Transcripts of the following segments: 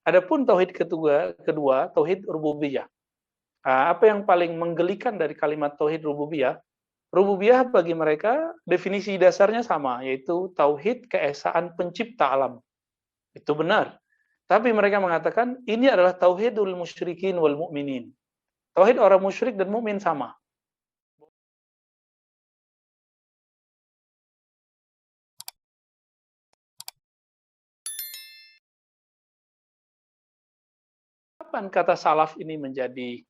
Adapun tauhid kedua tauhid rububiyah. Apa yang paling menggelikan dari kalimat tauhid rububiyah? Rububiyah bagi mereka definisi dasarnya sama, yaitu tauhid keesaan pencipta alam. Itu benar. Tapi mereka mengatakan ini adalah tauhidul musyrikin wal mu'minin. Tauhid orang musyrik dan mukmin sama. Kapan kata salaf ini menjadi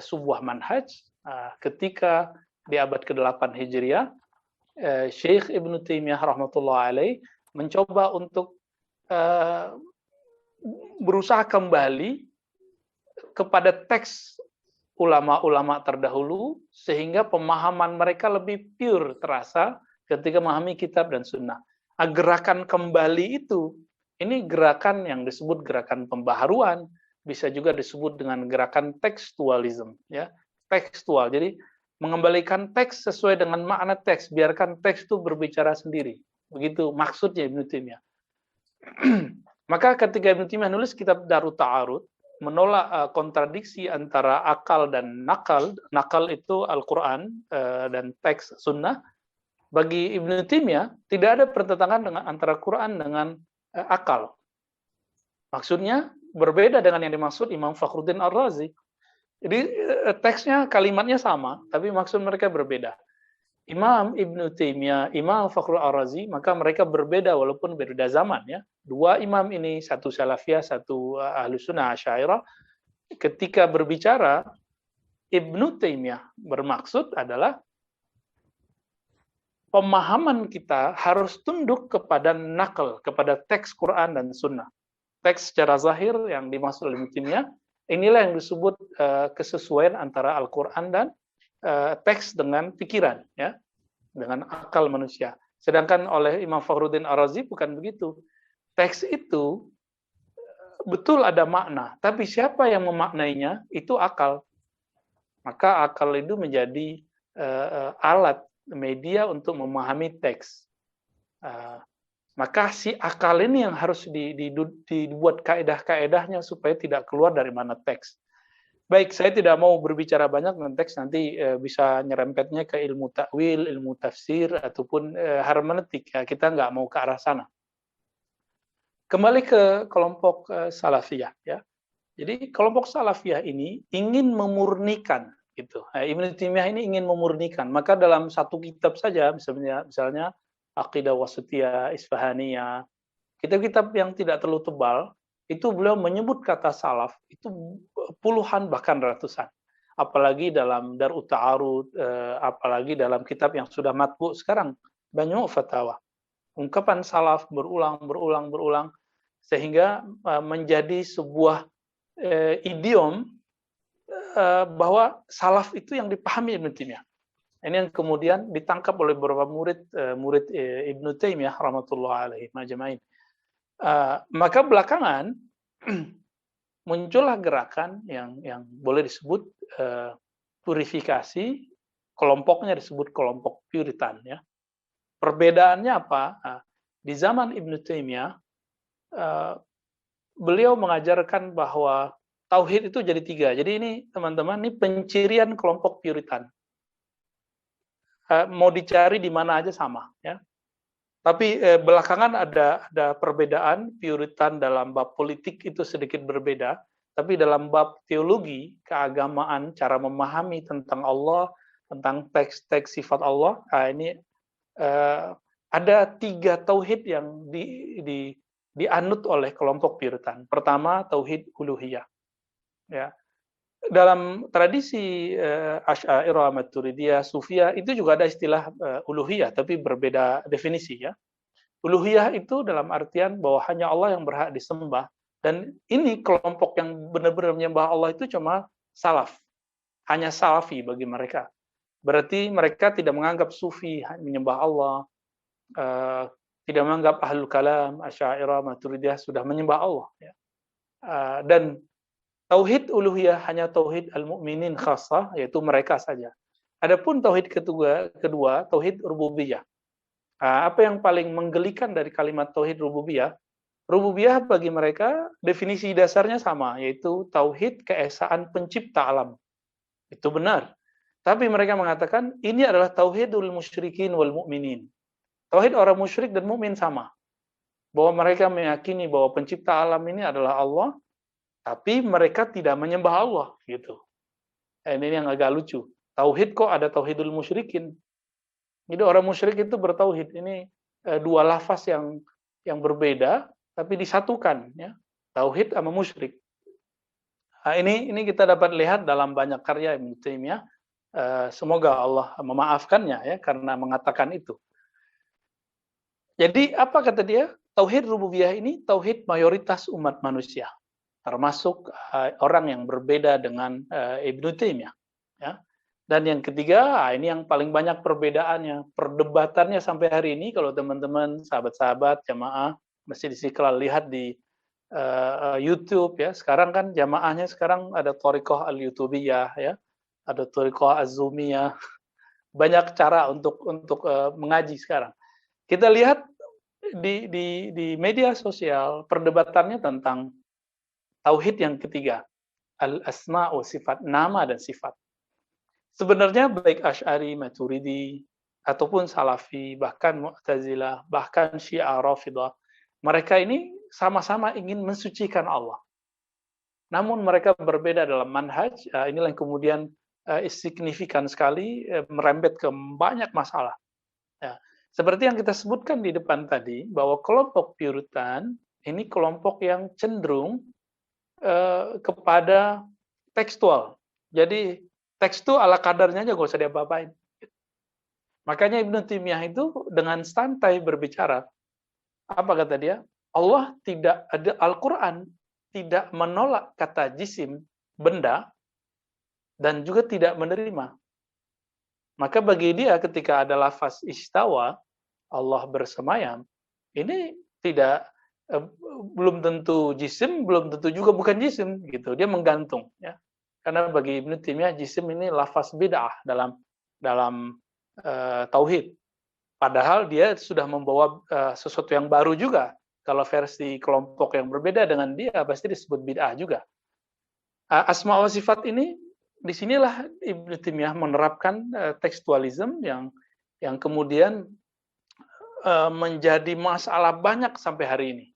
sebuah manhaj? Ketika di abad ke-8 Hijriah, Syekh Ibnu Taimiyah rahmatullah alaih mencoba untuk berusaha kembali kepada teks ulama-ulama terdahulu, sehingga pemahaman mereka lebih pure terasa ketika memahami kitab dan sunnah. Gerakan kembali itu, ini gerakan yang disebut gerakan pembaharuan, bisa juga disebut dengan gerakan tekstualisme, ya, tekstual. Jadi mengembalikan teks sesuai dengan makna teks, biarkan teks itu berbicara sendiri. Begitu maksudnya Ibnu Taimiyah. Maka ketika Ibnu Taimiyah nulis kitab Darut Ta'arud, menolak kontradiksi antara akal dan nakal. Nakal itu Al-Quran dan teks sunnah. Bagi Ibnu Taimiyah tidak ada pertentangan dengan antara Quran dengan akal. Maksudnya berbeda dengan yang dimaksud Imam Fakhruddin Ar-Razi. Jadi teksnya, kalimatnya sama, tapi maksud mereka berbeda. Imam Ibnu Taimiyah, Imam Fakhrul Ar-Razi, maka mereka berbeda walaupun berbeda zaman, ya. Dua imam ini, satu Salafiyah, satu Ahlu Sunnah Asy'ariyah, ketika berbicara, Ibnu Taimiyah bermaksud adalah pemahaman kita harus tunduk kepada nakal, kepada teks Quran dan Sunnah. Teks secara zahir yang dimaksud oleh Ibnu Taimiyah, inilah yang disebut kesesuaian antara Al-Quran dan teks dengan pikiran, ya, dengan akal manusia. Sedangkan oleh Imam Fakhruddin Ar-Razi bukan begitu. Teks itu betul ada makna, tapi siapa yang memaknainya itu akal. Maka akal itu menjadi alat media untuk memahami teks. Maka si akal ini yang harus dibuat kaedah-kaedahnya supaya tidak keluar dari mana teks. Baik, saya tidak mau berbicara banyak tentang teks, nanti bisa nyerempetnya ke ilmu takwil, ilmu tafsir, ataupun hermeneutik. Ya, kita nggak mau ke arah sana. Kembali ke kelompok Salafiyah, ya. Jadi kelompok Salafiyah ini ingin memurnikan, gitu. Ibnu Taimiyah ini ingin memurnikan. Maka dalam satu kitab saja, misalnya Aqidah Wasithiyah, Isfahaniyah, kitab-kitab yang tidak terlalu tebal, itu beliau menyebut kata salaf itu puluhan bahkan ratusan. Apalagi dalam Darut Ta'arud, apalagi dalam kitab yang sudah matbu sekarang, Majmu' Fatawa. Ungkapan salaf berulang sehingga menjadi sebuah idiom bahwa salaf itu yang dipahami Ibnu Taimiyah. Ini yang kemudian ditangkap oleh beberapa murid Ibnu Taimiyah rahmatullah alaihi majma'in. Maka belakangan muncullah gerakan yang boleh disebut purifikasi, kelompoknya disebut kelompok Puritan, ya. Perbedaannya apa? Di zaman Ibnu Taimiyah, beliau mengajarkan bahwa tauhid itu jadi tiga. Jadi ini teman-teman, ini pencirian kelompok Puritan. Mau dicari di mana aja sama, ya. Tapi belakangan ada perbedaan. Puritan dalam bab politik itu sedikit berbeda, tapi dalam bab teologi, keagamaan, cara memahami tentang Allah, tentang teks-teks sifat Allah, ini ada tiga tauhid yang dianut oleh kelompok Puritan. Pertama, tauhid uluhiyah, ya. Dalam tradisi Asy'ariyah, Maturidiyah, Sufiyah itu juga ada istilah uluhiyah, tapi berbeda definisi, ya. Uluhiyah itu dalam artian bahwa hanya Allah yang berhak disembah, dan ini kelompok yang benar-benar menyembah Allah itu cuma salaf, hanya salafi bagi mereka. Berarti mereka tidak menganggap sufi menyembah Allah, tidak menganggap ahlul kalam, Asy'ariyah, Maturidiyah sudah menyembah Allah, ya. Dan tauhid uluhiyah hanya tauhid al-mu'minin khassah, yaitu mereka saja. Adapun tauhid kedua tauhid rububiyah. Apa yang paling menggelikan dari kalimat tauhid rububiyah? Rububiyah bagi mereka definisi dasarnya sama, yaitu tauhid keesaan pencipta alam. Itu benar. Tapi mereka mengatakan ini adalah tauhidul musyrikin wal mu'minin. Tauhid orang musyrik dan mukmin sama. Bahwa mereka meyakini bahwa pencipta alam ini adalah Allah, tapi mereka tidak menyembah Allah gitu. Ini yang agak lucu. Tauhid kok ada tauhidul musyrikin. Jadi orang musyrik itu bertauhid. Ini dua lafaz yang berbeda tapi disatukan ya. Tauhid sama musyrik. Nah, ini kita dapat lihat dalam banyak karya Ibnu Taimiyah. Semoga Allah memaafkannya ya karena mengatakan itu. Jadi apa kata dia? Tauhid rububiyah ini tauhid mayoritas umat manusia. Termasuk orang yang berbeda dengan Ibnu Taimiyah ya. Dan yang ketiga, ini yang paling banyak perbedaannya, perdebatannya sampai hari ini kalau teman-teman, sahabat-sahabat, jamaah Masjid Istiqlal lihat di YouTube ya. Sekarang kan jamaahnya sekarang ada Thariqah Al-Yutubiyah ya, ada Thariqah Az-Zumiyah. Banyak cara untuk mengaji sekarang. Kita lihat di media sosial perdebatannya tentang tauhid yang ketiga, al-asma wa sifat, nama dan sifat. Sebenarnya baik Asy'ari, Maturidi, ataupun Salafi, bahkan Mu'tazilah, bahkan Syiah Rafidah, mereka ini sama-sama ingin mensucikan Allah. Namun mereka berbeda dalam manhaj, inilah yang kemudian signifikan sekali, merembet ke banyak masalah. Ya. Seperti yang kita sebutkan di depan tadi, bahwa kelompok Puritan, ini kelompok yang cenderung kepada tekstual. Jadi teks itu ala kadarnya aja, nggak usah diapa-apain. Makanya Ibnu Taimiyah itu dengan santai berbicara. Apa kata dia? Allah tidak ada, Al-Quran tidak menolak kata jisim, benda, dan juga tidak menerima. Maka bagi dia ketika ada lafaz istawa, Allah bersemayam, ini tidak belum tentu jisim, belum tentu juga bukan jisim, gitu. Dia menggantung, ya. Karena bagi Ibnu Taimiyah jisim ini lafaz bid'ah dalam tauhid. Padahal dia sudah membawa sesuatu yang baru juga. Kalau versi kelompok yang berbeda dengan dia pasti disebut bid'ah juga. Asma wa sifat ini disinilah Ibnu Taimiyah menerapkan tekstualisme yang kemudian menjadi masalah banyak sampai hari ini.